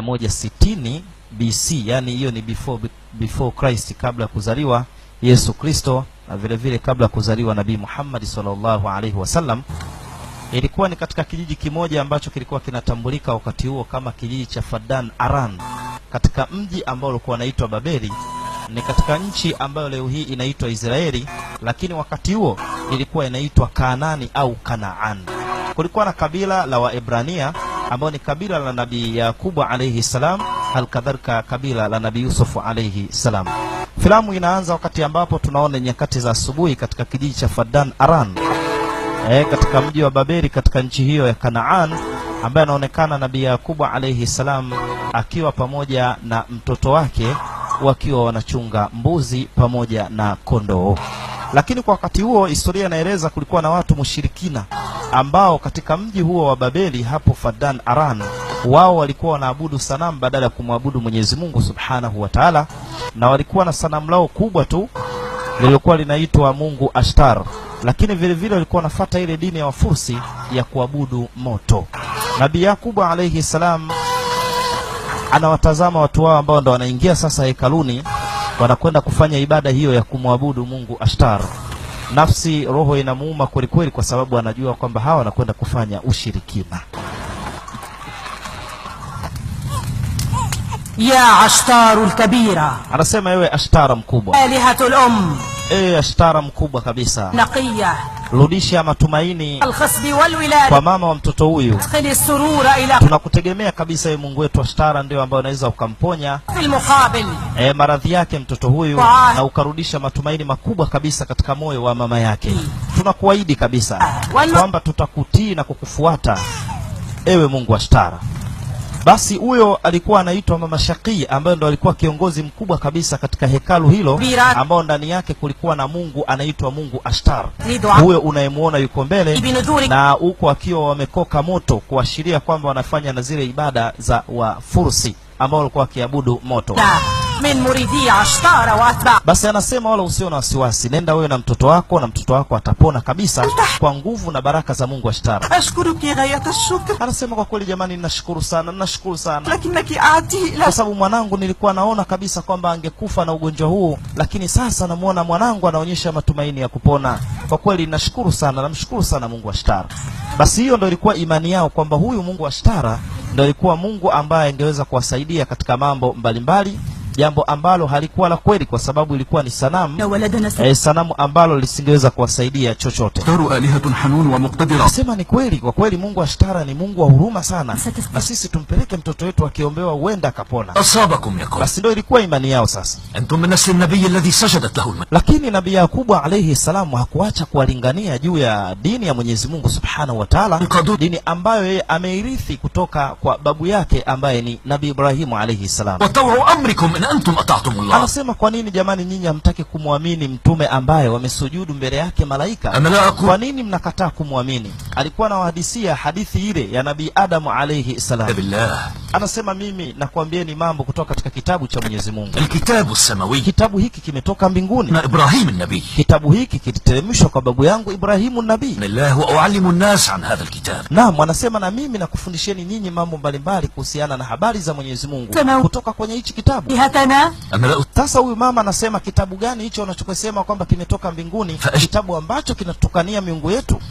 160 BC, yani hiyo ni before Christ, kabla ya kuzaliwa Yesu Kristo, na vile vile kabla ya kuzaliwa Nabii Muhammad sallallahu alaihi wasallam. Ilikuwa ni katika kijiji kimoja ambacho kilikuwa kinatambulika wakati huo kama kijiji cha Paddan Aram, katika mji ambao ulikuwa unaitwa Babeli. Ni katika nchi ambayo leo hii inaitwa Israeli, lakini wakati huo ilikuwa inaitwa Kanaani au Kanaan. Kulikuwa na kabila la Waebrania ambao ni kabila la Nabii Yakubu alayhi salam, halikadhalika kabila la Nabii Yusuf alayhi salam. Filamu inaanza wakati ambapo tunaona nyakati za asubuhi katika kijiji cha Paddan Aram, katika mji wa Babeli, katika nchi hiyo ya Kanaan, ambaye anaonekana Nabii Yakubu alayhi salam akiwa pamoja na mtoto wake, wakiwa wanachunga mbuzi pamoja na kondoo. Lakini kwa wakati huo historia inaeleza kulikuwa na watu mushirikina ambao katika mji huo wa Babeli hapo Paddan Aram, wao walikuwa wanaabudu sanamu badala ya kumwabudu Mwenyezi Mungu Subhanahu wa Ta'ala, na walikuwa na sanamu lao kubwa tu lilikuwa linaitwa Mungu Ashtar, lakini vile vile walikuwa wanafuata ile dini ya Wafursi ya kuabudu moto. Nabii Yakubu alayhi salam anawatazama watu wao ambao ndo wanaingia sasa hekaluni, wanakwenda kufanya ibada hiyo ya kumwabudu Mungu Ashtar. Nafsi, roho inamuuma kweli kweli, kwa sababu anajua kwamba hawa wanakwenda kufanya ushirikina. Ya Ashtarul Kabira, anasema ewe Ashtara mkubwa, alihatul Ashtara mkubwa kabisa, naqiya, rudisha matumaini alkhasbi walwilad kwa mama wa mtoto huyu. adkhili surura ila, tunakutegemea kabisa ewe Mungu wetu. Ashtara ndio ambaye unaweza ukamponya fil muqabil maradhi yake mtoto huyu, na ukarudisha matumaini makubwa kabisa katika moyo wa mama yake. Tunakuahidi kabisa kwamba tutakutii na kukufuata ewe Mungu Ashtara. Basi huyo alikuwa anaitwa Mama Shaqi, ambaye ndo alikuwa kiongozi mkubwa kabisa katika hekalu hilo, ambao ndani yake kulikuwa na Mungu anaitwa Mungu Ashtar. Huyo unayemuona yuko mbele, na huko akiwa wamekoka moto kuashiria kwamba wanafanya na zile ibada za Wafursi ambao walikuwa wakiabudu moto. min muridi Ashtar wa atba. Basi anasema wala usio na wasiwasi, nenda wewe na mtoto wako, na mtoto wako atapona kabisa kwa nguvu na baraka za Mungu Ashtar. Ashkuruki ghayat ash-shukr. Anasema kwa kweli jamani, ninashukuru sana, lakinaki ati kwa sababu mwanangu nilikuwa naona kabisa kwamba angekufa na ugonjwa huu, lakini sasa namuona mwanangu anaonyesha matumaini ya kupona. Kwa kweli nashukuru sana, namshukuru sana Mungu Ashtar. Basi hiyo ndio ilikuwa imani yao kwamba huyu Mungu Ashtar ndio alikuwa Mungu ambaye angeweza kuwasaidia katika mambo mbalimbali, jambo ambalo halikuwa la kweli kwa sababu ilikuwa ni sanamu, sanamu ambalo lisingeweza kuwasaidia chochote. Nasema ni kweli, kwa kweli Mungu Ashtara ni Mungu wa huruma sana, na sisi tumpeleke mtoto wetu akiombewa huenda akapona. Basi ndio ilikuwa imani yao sasa. Lakini Nabii Yakubu alayhi salamu hakuacha kuwalingania juu ya dini ya Mwenyezi Mungu Subhanahu wa Ta'ala, dini ambayo yeye ameirithi kutoka kwa babu yake ambaye ni Nabii Ibrahimu alayhi salam. Anasema kwa nini jamani nyinyi hamtaki kumwamini mtume ambaye wamesujudu mbele yake malaika? Kwa nini mnakataa kumwamini? Alikuwa anawahadithia hadithi ile ya Nabii Adamu alayhi salam. Anasema mimi nakwambieni mambo kutoka katika kitabu cha Mwenyezi Mungu. Kitabu hiki kimetoka mbinguni. Kitabu hiki kiliteremshwa kwa babu yangu Ibrahimu nabii. Naam, anasema na mimi nakufundisheni nyinyi mambo mbalimbali kuhusiana na habari za Mwenyezi Mungu kutoka kwenye hichi kitabu. Sasa huyu mama anasema kitabu gani hicho unachokisema kwamba kimetoka mbinguni? Kitabu ambacho kinatukania miungu yetu.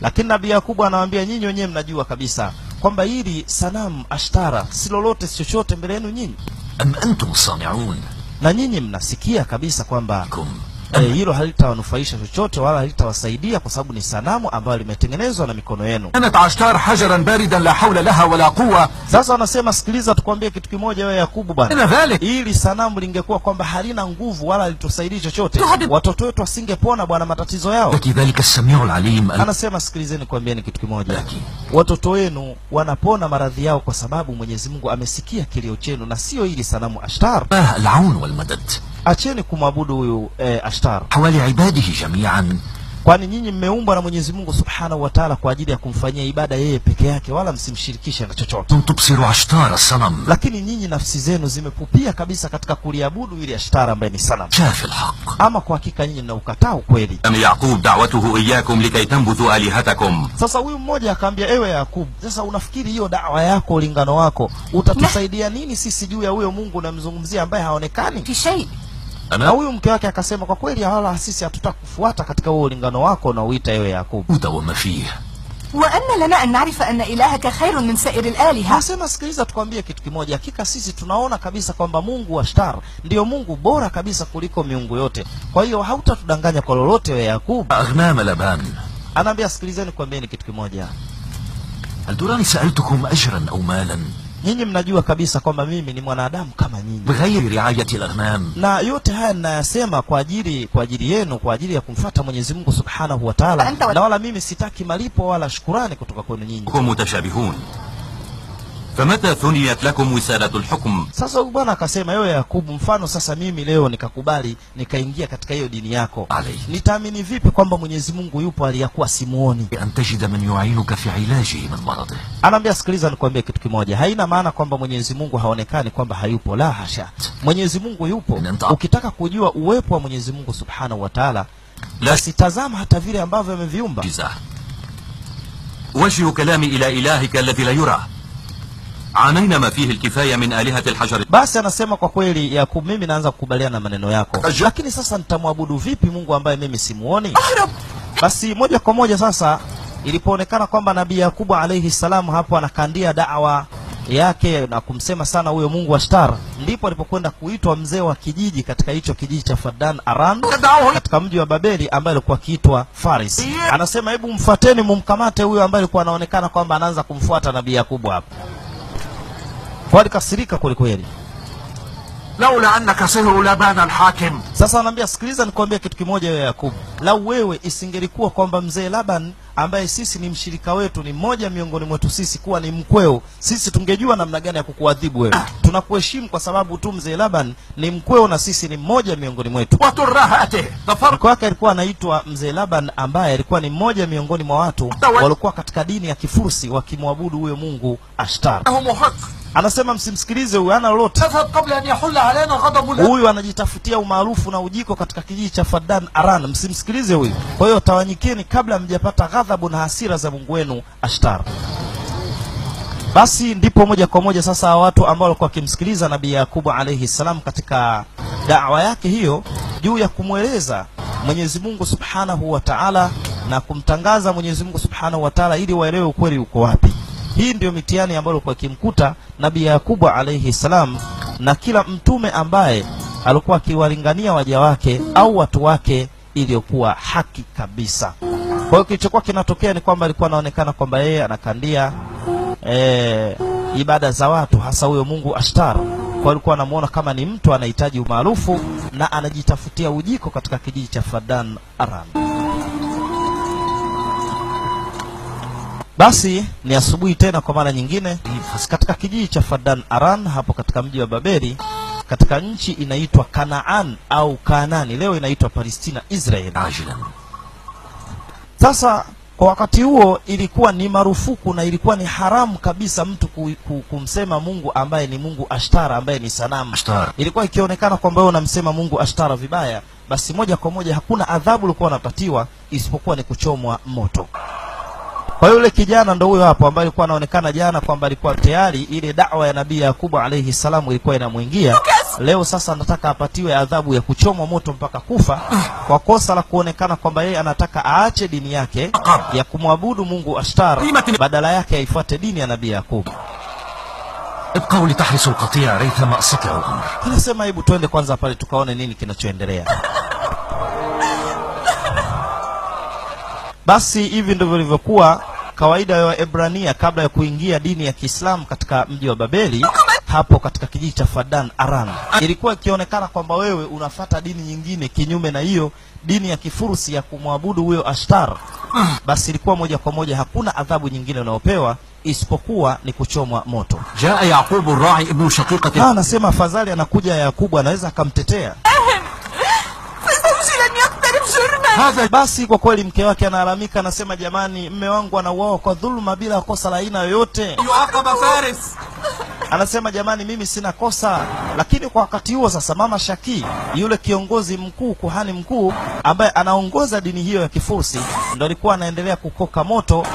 Lakini Nabii Yakubu anawaambia nyinyi wenyewe mnajua kabisa kwamba hili sanamu Ashtara si lolote si chochote mbele yenu nyinyi. Na nyinyi mnasikia kabisa kwamba hilo halitawanufaisha chochote wala halitawasaidia kwa sababu ni sanamu ambayo limetengenezwa na mikono yenu. Sasa wanasema sikiliza tukwambie kitu kimoja wewe Yakubu bwana. Hili sanamu lingekuwa kwamba halina nguvu wala halitusaidii chochote, watoto wetu wasingepona bwana matatizo yao. Anasema sikilizeni kwambieni kitu kimoja. Watoto wenu wanapona maradhi yao kwa sababu Mwenyezi Mungu amesikia kilio chenu na sio hili sanamu Ashtar. العون والمدد. Acheni kumwabudu huyu Ashtar. حوالي عباده جميعا kwani nyinyi mmeumbwa na Mwenyezi Mungu Subhanahu wa Ta'ala kwa ajili ya kumfanyia ibada yeye peke yake, wala msimshirikishe na chochote. تبصر عشتار الصنم. Lakini nyinyi nafsi zenu zimepupia kabisa katika kuliabudu ile Ashtar ambaye ni sanamu. شاف الحق. Ama kwa hakika nyinyi mnaukataa ukweli. يعقوب دعوته إياكم لكي تنبذوا آلهتكم. Sasa huyu mmoja akaambia, ewe Yakub, sasa unafikiri hiyo da'wa yako, ulingano wako utatusaidia nini sisi juu ya huyo Mungu unamzungumzia ambaye haonekani? في شيء. Na huyu mke wake akasema, kwa kweli wala sisi hatutaka kufuata katika huo ulingano wako na uita ewe Yakub. وما فيه. وأن لنا أن نعرف أن إلهك خير من سائر الآلهة. Nasema sikiliza, tukwambie kitu kimoja, hakika sisi tunaona kabisa kwamba Mungu wa Ashtar ndio Mungu bora kabisa kuliko miungu yote. Kwa hiyo hautatudanganya kwa lolote wewe Yakub. أغنام لبان. Anaambia, sikilizeni kwambieni kitu kimoja. هل تراني سألتكم أجرا أو مالا؟ Nyinyi mnajua kabisa kwamba mimi ni mwanadamu kama nyinyi. بغير رعاية الأغنام. Na yote haya ninayasema kwa ajili yenu, kwa ajili ya kumfuata Mwenyezi Mungu Subhanahu wa Ta'ala. Na wala mimi sitaki malipo wala shukrani kutoka kwenu nyinyi. متشابهون. فمتى ثنيت لكم وسادة الحكم؟ Sasa huyu bwana akasema, ewe Yakubu, mfano sasa mimi leo nikakubali nikaingia katika hiyo dini yako, nitaamini vipi kwamba Mwenyezi Mungu yupo aliyakuwa simuoni? أن تجد من يعينك في علاجه من مرضه. Anaambia, sikiliza nikwambie kitu kimoja, haina maana kwamba Mwenyezi Mungu haonekani kwamba hayupo, la hasha. Mwenyezi Mungu yupo. Ukitaka kujua uwepo wa Mwenyezi Mungu Subhanahu wa Ta'ala, basi tazama hata vile ambavyo ameviumba. وجه كلامي إلى إلهك الذي لا يرى. عانينا ما فيه الكفاية من آلهة الحجر. Basi anasema, kwa kweli Yakub, mimi naanza kukubaliana na maneno yako, lakini sasa nitamwabudu vipi Mungu ambaye mimi simuoni? Basi moja kwa moja sasa ilipoonekana kwamba Nabii Yakubu alayhi salam hapo anakandia da'wa yake na kumsema sana huyo Mungu wa Ashtar, ndipo alipokwenda kuitwa mzee wa kijiji katika hicho kijiji cha Fadan Aran katika mji wa Babeli ambaye alikuwa akiitwa Faris. Anasema, hebu mfuateni mumkamate huyo ambaye alikuwa anaonekana kwamba anaanza kumfuata Nabii Yakubu hapo. Kwa alikasirika kweli kweli. لولا أنك صهر لبان الحاكم. Sasa anaambia, sikiliza nikwambia kitu kimoja wewe Yakubu, lau wewe isingelikuwa kwamba mzee Laban ambaye sisi ni mshirika wetu, ni mmoja miongoni mwetu sisi, kuwa ni mkweo, sisi tungejua namna gani ya kukuadhibu wewe. Tunakuheshimu kwa sababu tu mzee Laban ni mkweo na sisi ni mmoja miongoni mwetu. Mke wake alikuwa anaitwa mzee Laban ambaye alikuwa ni mmoja miongoni mwa watu walikuwa katika dini ya Kifursi wakimwabudu huyo Mungu Ashtar. Anasema, msimsikilize huyu, hana lolote. Huyu anajitafutia umaarufu na ujiko katika kijiji cha Fadan Aran, msimsikilize huyu. Kwa hiyo tawanyikeni kabla mjapata ghadhabu na hasira za Mungu wenu Ashtar. Basi ndipo moja kwa moja sasa watu ambao walikuwa wakimsikiliza Nabii Yakubu alayhi salam katika da'wa yake hiyo juu ya kumweleza Mwenyezi Mungu Subhanahu wa Ta'ala na kumtangaza Mwenyezi Mungu Subhanahu wa Ta'ala ili waelewe ukweli uko wapi. Hii ndio mitihani ambayo alikuwa akimkuta Nabii Yakubu alayhi salam na kila mtume ambaye alikuwa akiwalingania waja wake au watu wake iliyokuwa haki kabisa. Kwa hiyo kilichokuwa kinatokea ni kwamba alikuwa anaonekana kwamba yeye anakandia ibada za watu, hasa huyo Mungu Ashtar. Kwa alikuwa anamuona kama ni mtu anahitaji umaarufu na anajitafutia ujiko katika kijiji cha Fadan Aran. Basi ni asubuhi tena kwa mara nyingine katika kijiji cha Fadan Aran hapo katika mji wa Babeli katika nchi inaitwa Kanaan au Kanaani, leo inaitwa Palestina, Israel. Sasa kwa wakati huo ilikuwa ni marufuku na ilikuwa ni haramu kabisa mtu kumsema Mungu ambaye ni Mungu Ashtar, ambaye ni sanamu. Ilikuwa ikionekana kwamba wewe unamsema Mungu Ashtar vibaya, basi moja kwa moja hakuna adhabu ulikuwa unapatiwa isipokuwa ni kuchomwa moto. Kwa yule kijana ndo huyo hapo ambaye alikuwa anaonekana jana kwamba alikuwa tayari ile da'wa ya Nabii Yakubu alayhi salamu ilikuwa inamuingia. Leo sasa anataka apatiwe adhabu ya kuchomwa moto mpaka kufa kwa kosa la kuonekana kwamba yeye anataka aache dini yake ya kumwabudu Mungu Ashtar, badala yake aifuate dini ya Nabii Yakubu. ابقوا لتحرسوا القطيع ريثما استطيعوا الامر. Anasema hebu twende kwanza pale tukaone nini kinachoendelea. Basi hivi ndivyo ilivyokuwa kawaida ya Waebrania kabla ya kuingia dini ya Kiislamu katika mji wa Babeli hapo katika kijiji cha Fadan Aran. Ilikuwa ikionekana kwamba wewe unafata dini nyingine kinyume na hiyo dini ya Kifursi ya kumwabudu huyo Ashtar, basi ilikuwa moja kwa moja hakuna adhabu nyingine unayopewa isipokuwa ni kuchomwa moto. Jaa Yaqubu ar-ra'i ibn shaqiqati. Anasema afadhali anakuja Yakubu anaweza akamtetea. Basi kwa kweli mke wake analalamika, anasema jamani, mme wangu anauawa kwa dhuluma bila kosa la aina yoyote. Anasema jamani, mimi sina kosa. Lakini kwa wakati huo sasa, mama Shaki, yule kiongozi mkuu, kuhani mkuu ambaye anaongoza dini hiyo ya Kifursi, ndo alikuwa anaendelea kukoka moto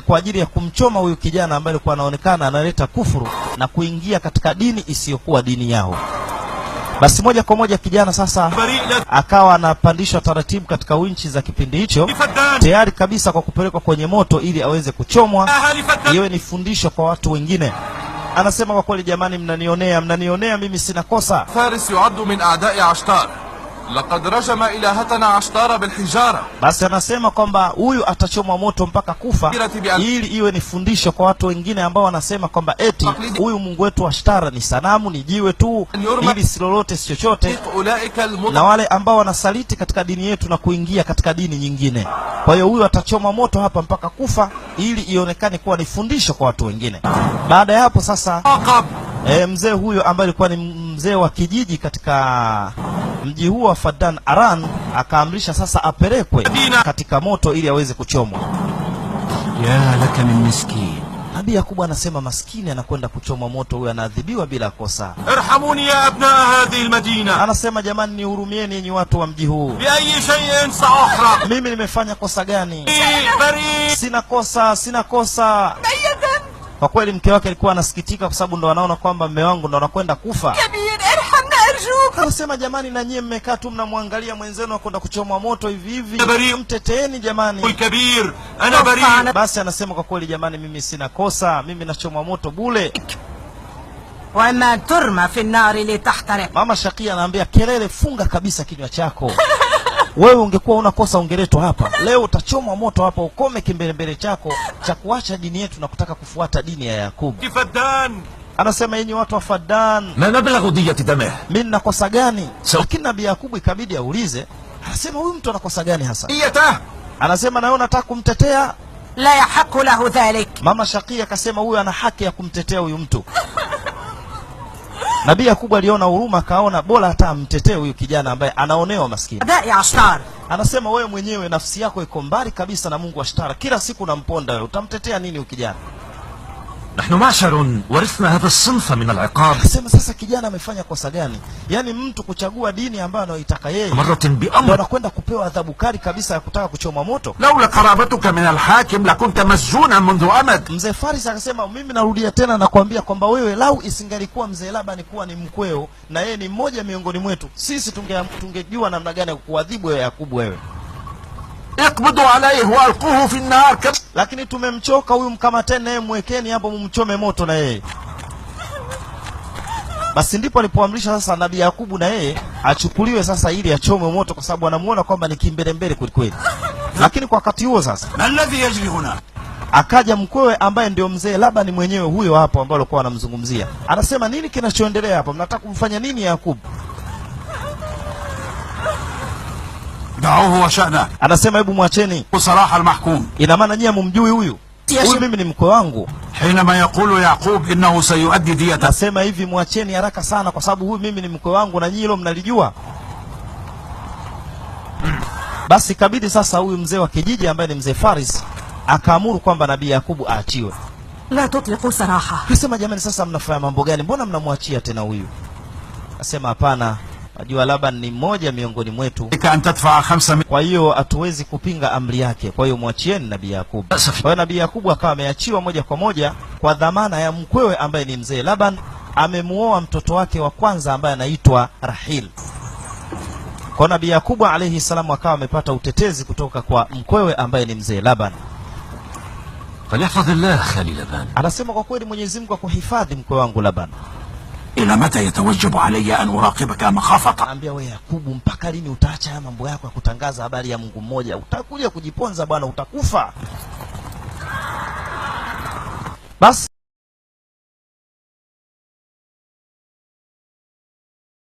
kwa ajili ya kumchoma huyu kijana ambaye alikuwa anaonekana analeta kufuru na kuingia katika dini isiyokuwa dini yao. Basi moja kwa moja kijana sasa akawa anapandishwa taratibu katika winchi za kipindi hicho, tayari kabisa kwa kupelekwa kwenye moto ili aweze kuchomwa, iwe ni fundisho kwa watu wengine. Anasema kwa kweli jamani, mnanionea mimi sina kosa. فارس يعد من أعداء عشتار لقد رجم إلهتنا عشتار بالحجارة. Basi anasema kwamba huyu atachomwa moto mpaka kufa, ili iwe ni fundisho kwa watu wengine ambao wanasema kwamba eti huyu Mungu wetu Ashtara ni sanamu, ni jiwe tu, ili si lolote si chochote, na wale ambao wanasaliti katika dini yetu na kuingia katika dini nyingine. Kwa hiyo huyu atachomwa moto hapa mpaka kufa, ili ionekane kuwa ni fundisho kwa watu wengine. Baada ya hapo sasa mzee huyo ambaye alikuwa ni mzee wa kijiji katika mji huo wa Fadan Aran akaamrisha sasa apelekwe katika moto ili aweze kuchomwa. Ya laka min miskin. Nabii Yakubu anasema maskini anakwenda kuchomwa moto, huyo anaadhibiwa bila kosa. Irhamuni ya abnaa hadhihi almadina. Anasema jamani, nihurumieni yenyi watu wa mji huu. Bi ayi shay'in sa'uhraq. Mimi nimefanya kosa gani? Sina kosa. Kwa kweli mke wake alikuwa anasikitika kwa sababu ndo anaona kwamba mume wangu ndo anakwenda kufa. Anasema jamani, na nyie mmekaa tu mnamwangalia mwenzenu akwenda kuchomwa moto hivi hivi, mteteeni jamani. Basi anasema kwa kweli jamani, mimi sina kosa, mimi nachomwa moto bule. وما ترمى في النار لتحترق. Mama Shakia anaambia kelele, funga kabisa kinywa chako. Wewe ungekuwa una kosa ungeletwa hapa. Leo utachomwa moto hapa, ukome kimbelembele chako cha kuacha dini yetu na kutaka kufuata dini ya Yakubu. Anasema yenyi watu wa Fadan, ma nablaghu diyati damih. mimi nina kosa gani? Lakini Nabii Yakubu ikabidi aulize, anasema huyu mtu ana kosa gani hasa? Anasema na wewe unataka kumtetea? لا يحق له ذلك. Mama Shakia akasema huyu ana haki ya kumtetea huyu mtu. Nabii Yakubu aliona huruma, akaona bora hata amtetee huyu kijana ambaye anaonewa maskini. Anasema wewe mwenyewe nafsi yako iko mbali kabisa na Mungu wa Ashtara, kila siku unamponda wewe, utamtetea nini huyu kijana? Nahnu masharun warithna hadha as-sinfa min al-iqab. Anasema sasa kijana amefanya kosa gani? Yaani mtu kuchagua dini ambayo anaitaka yeye, Marratin bi ndio amr. anakwenda kupewa adhabu kali kabisa ya kutaka kuchoma moto. لولا قرابتك من الحاكم لكنت مسجونا منذ أمد. Mzee Faris akasema mimi narudia tena na kuambia kwamba wewe lau isingalikuwa mzee Labani kuwa ni mkweo na yeye ni mmoja miongoni mwetu, sisi tungejua namna gani ya kuadhibu wewe Yakubu wewe. اقبضوا عليه والقوه في النار. Lakini tumemchoka huyu, mkamateni naye mwekeni hapo mumchome moto na yeye. Basi ndipo alipoamrisha sasa Nabii Yakubu na yeye achukuliwe sasa ili achome moto, kwa sababu anamuona kwamba ni kimbelembele kweli kweli. Lakini kwa wakati huo sasa ما الذي يجري هنا؟ akaja mkwewe ambaye ndio mzee Labani mwenyewe huyo hapo ambao alikuwa anamzungumzia. Anasema nini kinachoendelea hapa? Mnataka kumfanya nini Yakubu? دعوه وشأنه. Anasema hebu mwacheni. وصراحة المحكوم Ina maana nyie mumjui huyu? Huyu mimi ni mkwe wangu. حينما يقول يعقوب إنه سيؤدي ديته. Nasema hivi mwacheni haraka sana, kwa sababu huyu mimi ni mkwe wangu na nyie hilo mnalijua. Basi kabidi sasa huyu mzee wa kijiji ambaye ni mzee Faris akaamuru kwamba Nabii Yakubu aachiwe. لا تطلقوا سراحة. Akasema jamani, sasa mnafanya mambo gani? Mbona mnamwachia tena huyu? Akasema hapana, najua Laban ni mmoja miongoni mwetu, أن تدفع 500. kwa hiyo hatuwezi kupinga amri yake, kwa hiyo mwachieni Nabii Yakubu. Kwa hiyo Nabii Yakubu akawa ameachiwa moja kwa moja kwa dhamana ya mkwewe ambaye ni mzee Laban. Amemuoa mtoto wake wa kwanza ambaye anaitwa Rahil. Kwa Nabii Yakubu alayhi salamu akawa amepata utetezi kutoka kwa mkwewe ambaye ni mzee Laban. فليحفظ الله خالي لبان. Anasema kwa kweli Mwenyezi Mungu akuhifadhi mkwe wangu Laban. إلى متى يتوجب علي أن أراقبك مخافة؟ Anambia wewe Yakubu, mpaka lini utaacha haya mambo yako ya kutangaza habari ya Mungu mmoja? Utakuja kujiponza bwana, utakufa. Basi